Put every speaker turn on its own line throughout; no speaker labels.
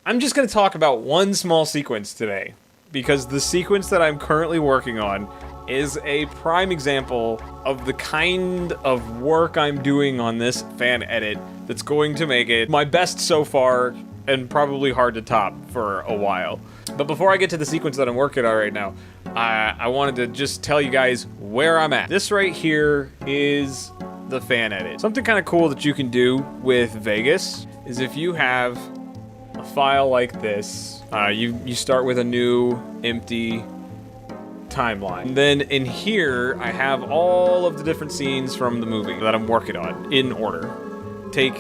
I'm just going to talk about one small sequence today, because the sequence that I'm currently working on is a prime example of the kind of work I'm doing on this fan edit that's going to make it my best so far and probably hard to top for a while. But before I get to the sequence that I'm working on right now, I wanted to just tell you guys where I'm at. This right here is the fan edit. Something kind of cool that you can do with Vegas is if you have a file like this, you start with a new empty timeline. And then in here, I have all of the different scenes from the movie that I'm working on in order. Take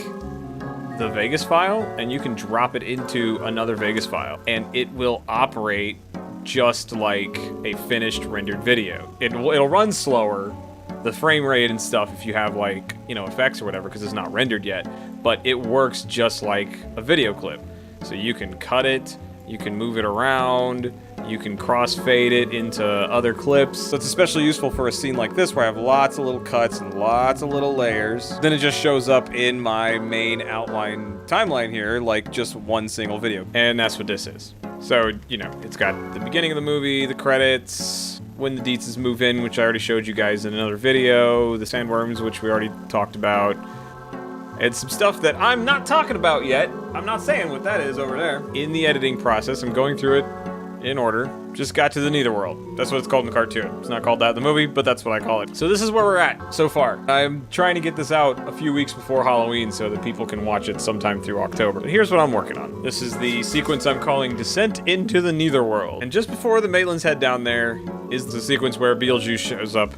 the Vegas file and you can drop it into another Vegas file and it will operate just like a finished rendered video. It'll run slower, the frame rate and stuff, if you have like, you know, effects or whatever, because it's not rendered yet, but it works just like a video clip. So you can cut it, you can move it around, you can crossfade it into other clips. So it's especially useful for a scene like this where I have lots of little cuts and lots of little layers. Then it just shows up in my main outline timeline here like just one single video. And that's what this is. So, you know, it's got the beginning of the movie, the credits, when the deets move in, which I already showed you guys in another video, the sandworms, which we already talked about, and some stuff that I'm not talking about yet. I'm not saying what that is over there. In the editing process, I'm going through it in order. Just got to the Netherworld. That's what it's called in the cartoon. It's not called that in the movie, but that's what I call it. So this is where we're at so far. I'm trying to get this out a few weeks before Halloween so that people can watch it sometime through October. But here's what I'm working on. This is the sequence I'm calling Descent into the Netherworld. And just before the Maitlands head down there is the sequence where Beetlejuice shows up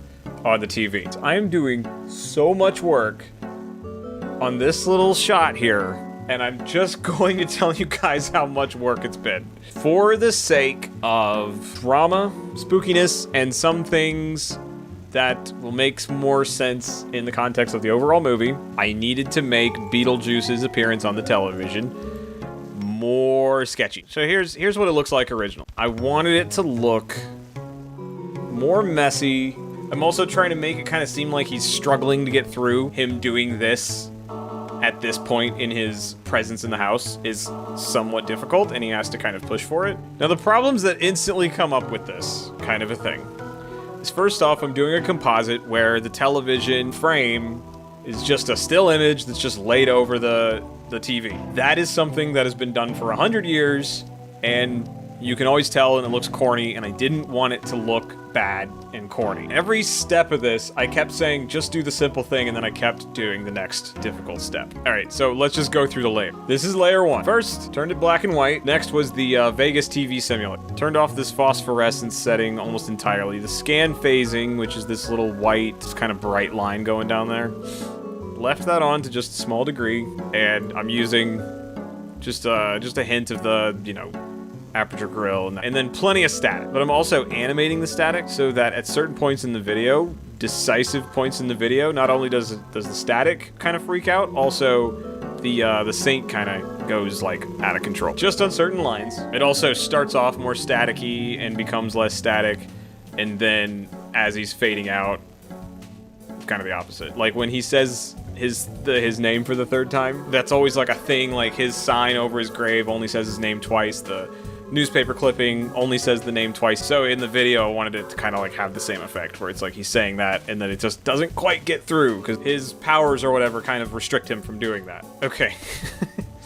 on the TV. I am doing so much work on this little shot here, and I'm just going to tell you guys how much work it's been. For the sake of drama, spookiness, and some things that will make more sense in the context of the overall movie, I needed to make Beetlejuice's appearance on the television more sketchy. So here's what it looks like original. I wanted it to look more messy. I'm also trying to make it kind of seem like he's struggling to get through. Him doing this at this point in his presence in the house is somewhat difficult, and he has to kind of push for it. Now, the problems that instantly come up with this kind of a thing is, first off, I'm doing a composite where the television frame is just a still image that's just laid over the TV. That is something that has been done for 100 years, and you can always tell, and it looks corny, and I didn't want it to look bad and corny. Every step of this, I kept saying, just do the simple thing, and then I kept doing the next difficult step. Alright, so let's just go through the layer. This is layer 1. First, turned it black and white. Next was the Vegas TV simulator. Turned off this phosphorescence setting almost entirely. The scan phasing, which is this little white, kind of bright line going down there. Left that on to just a small degree, and I'm using just a hint of the, you know, aperture grill, and then plenty of static. But I'm also animating the static so that at certain points in the video, decisive points in the video, not only does the static kind of freak out, also the sync kind of goes like out of control. Just on certain lines. It also starts off more staticky and becomes less static, and then as he's fading out, kind of the opposite. Like when he says his name for the third time, that's always like a thing. Like his sign over his grave only says his name twice. The newspaper clipping only says the name twice. So in the video, I wanted it to kind of like have the same effect where it's like he's saying that and then it just doesn't quite get through because his powers or whatever kind of restrict him from doing that. Okay.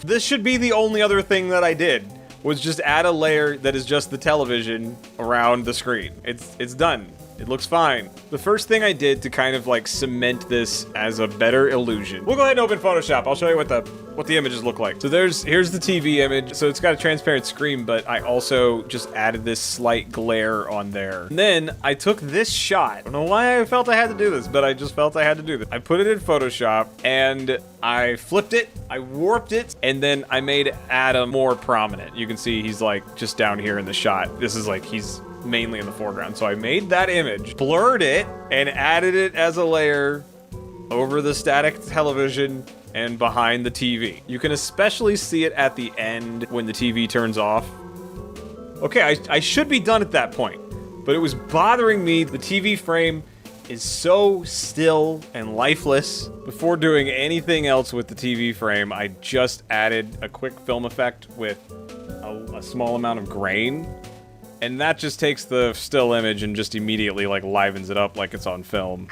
This should be the only other thing that I did, was just add a layer that is just the television around the screen. It's done. It looks fine. The first thing I did to kind of like cement this as a better illusion. We'll go ahead and open Photoshop. I'll show you what the images look like. So here's the TV image. So it's got a transparent screen, but I also just added this slight glare on there. And then I took this shot. I don't know why I felt I had to do this, but I just felt I had to do this. I put it in Photoshop and I flipped it, I warped it, and then I made Adam more prominent. You can see he's like just down here in the shot. This is like he's mainly in the foreground. So I made that image, blurred it, and added it as a layer over the static television and behind the TV. You can especially see it at the end when the TV turns off. Okay, I should be done at that point, but it was bothering me. The TV frame is so still and lifeless. Before doing anything else with the TV frame, I just added a quick film effect with a small amount of grain. And that just takes the still image and just immediately, like, livens it up like it's on film.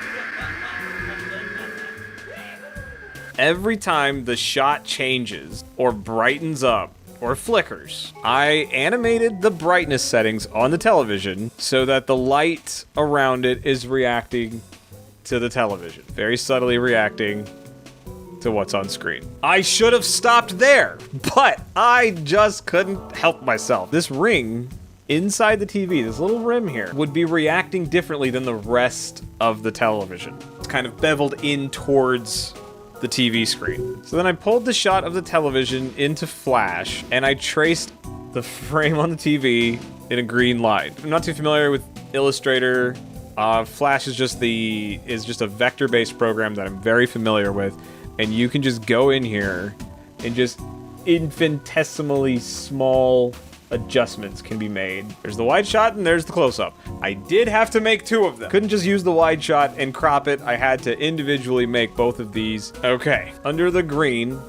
Every time the shot changes, or brightens up, or flickers, I animated the brightness settings on the television so that the light around it is reacting to the television. Very subtly reacting to what's on screen. I should have stopped there, but I just couldn't help myself. This ring inside the TV, this little rim here, would be reacting differently than the rest of the television. It's kind of beveled in towards the TV screen. So then I pulled the shot of the television into Flash, and I traced the frame on the TV in a green line. I'm not too familiar with Illustrator. Flash is just a vector-based program that I'm very familiar with, and you can just go in here and just infinitesimally small adjustments can be made. There's the wide shot and there's the close-up. I did have to make two of them. Couldn't just use the wide shot and crop it. I had to individually make both of these. Okay, under the green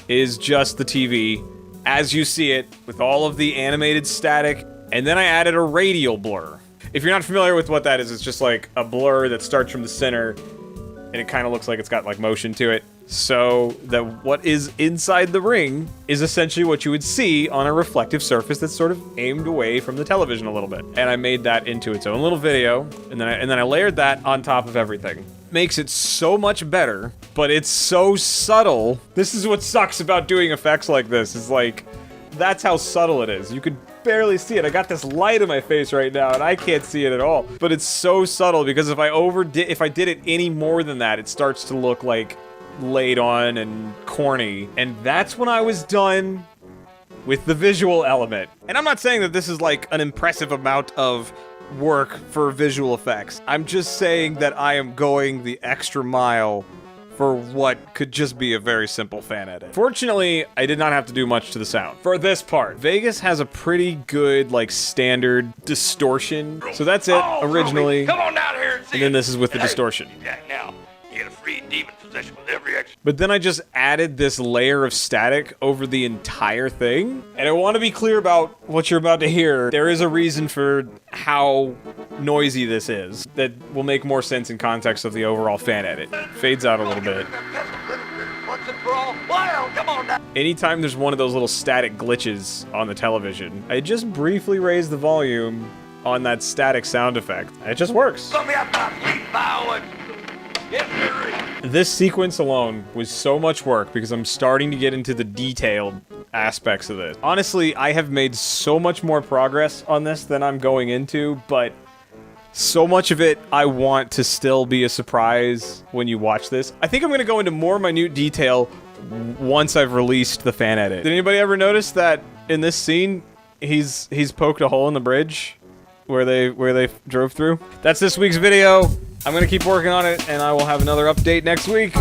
is just the TV as you see it with all of the animated static, and then I added a radial blur. If you're not familiar with what that is, it's just like a blur that starts from the center and it kind of looks like it's got like motion to it. So that what is inside the ring is essentially what you would see on a reflective surface that's sort of aimed away from the television a little bit. And I made that into its own little video, and then I layered that on top of everything. Makes it so much better, but it's so subtle. This is what sucks about doing effects like this, is like, that's how subtle it is. You could barely see it. I got this light in my face right now and I can't see it at all. But it's so subtle because if I did it any more than that, it starts to look like laid on and corny. And that's when I was done with the visual element. And I'm not saying that this is like an impressive amount of work for visual effects. I'm just saying that I am going the extra mile for what could just be a very simple fan edit. Fortunately, I did not have to do much to the sound. For this part, Vegas has a pretty good, like, standard distortion. So that's it, originally.
Come on down here and see.
And then this is with the distortion.
Now, you get a free demon possession with every extra.
But then I just added this layer of static over the entire thing. And I want to be clear about what you're about to hear. There is a reason for how noisy this is that will make more sense in context of the overall fan edit. Fades out a little bit. Anytime there's one of those little static glitches on the television, I just briefly raise the volume on that static sound effect. It just works. This sequence alone was so much work because I'm starting to get into the detailed aspects of this. Honestly, I have made so much more progress on this than I'm going into, but so much of it I want to still be a surprise when you watch this. I think I'm going to go into more minute detail once I've released the fan edit. Did anybody ever notice that in this scene, he's poked a hole in the bridge where they drove through? That's this week's video. I'm going to keep working on it, and I will have another update next week.